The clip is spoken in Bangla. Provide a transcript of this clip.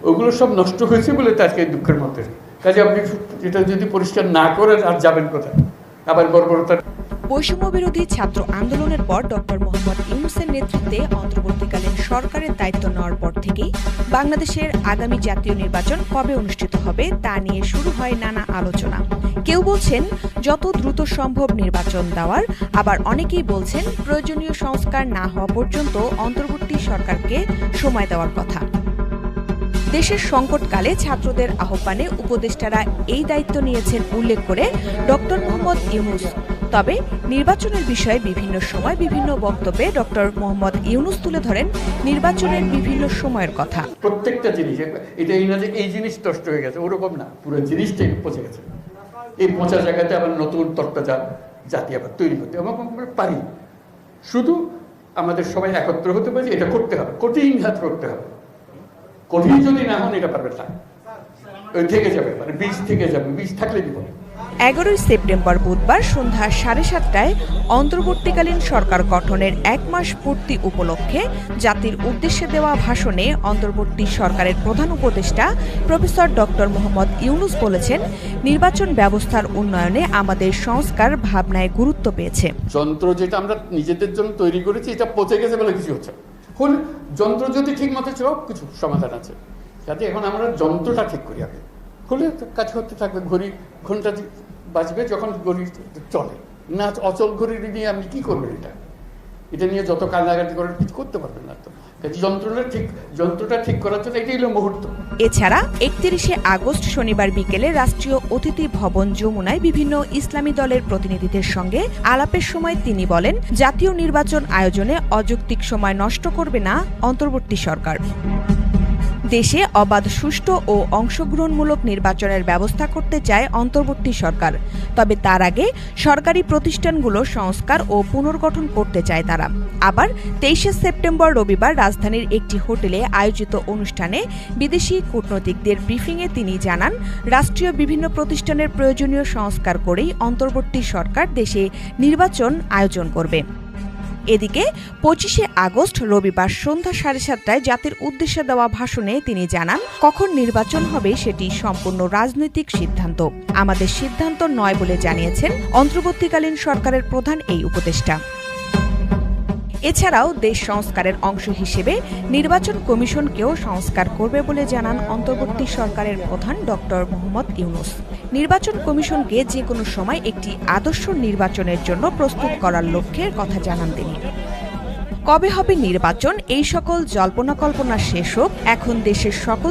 ওগুলো সব নষ্ট হয়েছে বলে তো আজকে দুঃখের মধ্যে। কাজে আপনি এটা যদি পরিষ্কার না করেন আর যাবেন কোথায়? আবার বর্বরতা। বৈষম্য বিরোধী ছাত্র আন্দোলনের পর ডক্টর মোহাম্মদ ইউনূসের নেতৃত্বে অন্তর্বর্তীকালীন সরকারের দায়িত্ব নেওয়ার পর থেকেই বাংলাদেশের আগামী জাতীয় নির্বাচন কবে অনুষ্ঠিত হবে তা নিয়ে শুরু হয় নানা আলোচনা। কেউ বলছেন যত দ্রুত সম্ভব নির্বাচন দেওয়ার, আবার অনেকেই বলছেন প্রয়োজনীয় সংস্কার না হওয়া পর্যন্ত অন্তর্বর্তী সরকারকে সময় দেওয়ার কথা। দেশের সংকটকালে ছাত্রদের আহ্বানে উপদেষ্টারা এই দায়িত্ব নিয়েছেন উল্লেখ করে ডক্টর মোহাম্মদ ইউনূস। তবে নির্বাচনের বিষয়ে বিভিন্ন সময় বিভিন্ন বক্তব্যে ডক্টর মোহাম্মদ ইউনূস তুলে ধরেন নির্বাচনের বিভিন্ন সময়ের কথা। প্রত্যেকটা জিনিস, এটা এই না যে এই জিনিস নষ্ট হয়ে গেছে, ওরকম না, পুরো জিনিসটাই পচে গেছে। এই পচা জায়গাতে আবার নতুন তরতাজা জাতি আবার তৈরি করতে আমরা পারি। শুধু আমাদের সবাই একত্র হতে পারি, এটা করতে হবে, কঠিন হাত করতে হবে। কঠিন যদি না হন এটা পারবে না, থেকে যাবে, মানে বীজ থেকে যাবে, বীজ থাকলে বিপদ। 11 সেপ্টেম্বর বুধবার সন্ধ্যা 7:30টায় অন্তর্বর্তীকালীন সরকার গঠনের 1 মাস পূর্তি উপলক্ষে জাতির উদ্দেশ্যে দেওয়া ভাষণে অন্তর্বর্তী সরকারের প্রধান উপদেষ্টা প্রফেসর ডক্টর মোহাম্মদ ইউনূস বলেছেন, নির্বাচন ব্যবস্থার উন্নয়নে আমাদের সংস্কার ভাবনায় গুরুত্ব পেয়েছে। যন্ত্র যেটা আমরা নিজেদের জন্য তৈরি করেছি এটা পচে গেছে বলে কিছু হচ্ছে হলে, যন্ত্র যদি ঠিক মতো সব কিছু সমাধান আছে। যাতে এখন আমরা যন্ত্রটা ঠিক করি, আগে হলে কাজ করতে থাকবে, ঘন্টা বাজবে যখন ঘড়ি চলে না। অচল ঘড়ি নিয়ে আপনি কি করবেন? এটা নিয়ে যত কান্নাকাটি করেন কিছু করতে পারবেন না। তো যন্ত্রটা ঠিক করার জন্য এটাই হলো মুহূর্ত। এছাড়া 31 আগস্ট শনিবার বিকেলে রাষ্ট্রীয় অতিথি ভবন যমুনায় বিভিন্ন ইসলামী দলের প্রতিনিধিদের সঙ্গে আলাপের সময় তিনি বলেন, জাতীয় নির্বাচন আয়োজনে অযৌক্তিক সময় নষ্ট করবে না অন্তর্বর্তী সরকার। দেশে অবাধ, সুষ্ঠু ও অংশগ্রহণমূলক নির্বাচনের ব্যবস্থা করতে চায় অন্তর্বর্তী সরকার। তবে তার আগে সরকারি প্রতিষ্ঠানগুলো সংস্কার ও পুনর্গঠন করতে চায় তারা। আবার 23 সেপ্টেম্বর রবিবার রাজধানীর একটি হোটেলে আয়োজিত অনুষ্ঠানে বিদেশি কূটনীতিকদের ব্রিফিংয়ে তিনি জানান, রাষ্ট্রীয় বিভিন্ন প্রতিষ্ঠানের প্রয়োজনীয় সংস্কার করেই অন্তর্বর্তী সরকার দেশে নির্বাচন আয়োজন করবে। এদিকে 25 আগস্ট রবিবার সন্ধ্যা 7:30টায় জাতির উদ্দেশ্যে দেওয়া ভাষণে তিনি জানান, কখন নির্বাচন হবে সেটি সম্পূর্ণ রাজনৈতিক সিদ্ধান্ত, আমাদের সিদ্ধান্ত নয় বলে জানিয়েছেন অন্তর্বর্তীকালীন সরকারের প্রধান এই উপদেষ্টা। এছাড়াও দেশ সংস্কারের অংশ হিসেবে নির্বাচন কমিশনকেও সংস্কার করবে বলে জানান অন্তর্বর্তী সরকারের প্রধান ডক্টর মোহাম্মদ ইউনূস। নির্বাচন কমিশনকে যে কোনো সময় একটি আদর্শ নির্বাচনের জন্য প্রস্তুত করার লক্ষ্যের কথা জানান তিনি। কবে হবে নির্বাচন, এই সকল জল্পনা কল্পনা শেষ হোক, এখন দেশের সকল